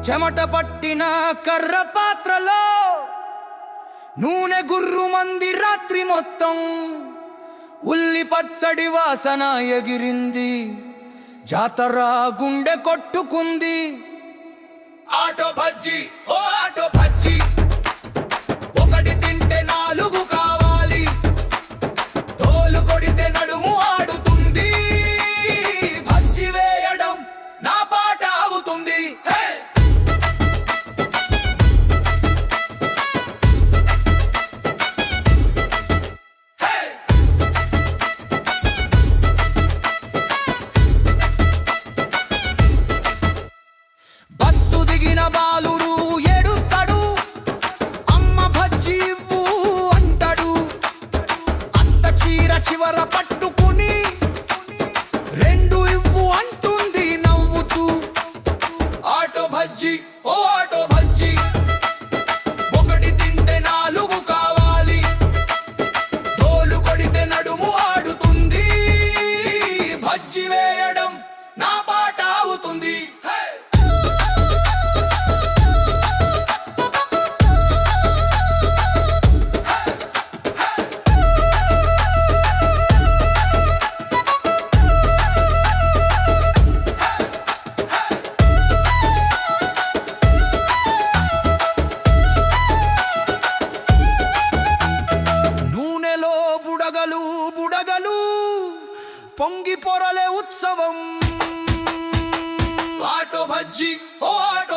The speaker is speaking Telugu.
చెమట పట్టిన కర్ర పాత్రలో నూనె గుర్రు మంది రాత్రి మొత్తం. ఉల్లి పచ్చడి వాసన ఎగిరింది, జాతర గుండె కొట్టుకుంది. ఆటో బజ్జీ ఓ ఆటో బజ్జీ, ఒకటి తింటే నాలుగు కావాలి. తోలు కొడితే నడుము ఆడుతుంది, బజ్జీ వేయడం నా పాట అవుతుంది. బస్సు దిగిన బాలురు ఏడుస్తాడు, అమ్మ బజ్జీ ఇవ్వు అంటాడు. అత్త చీర చివర పట్టుకుని రెండు ఇవ్వు అంటుంది నవ్వుతూ. ఆటో బజ్జీ ఓ ఆటో బజ్జీ, ఒకటి తింటే నాలుగు కావాలి. తోలు కొడితే నడుము ఆడుతుంది, బజ్జీ వేయడం నా పాట అవుతుంది. నూనెలో బుడగలు బుడగలు, పొంగి పొరలే ఉత్సవం. ఆటో బజ్జీ ఓ ఆటో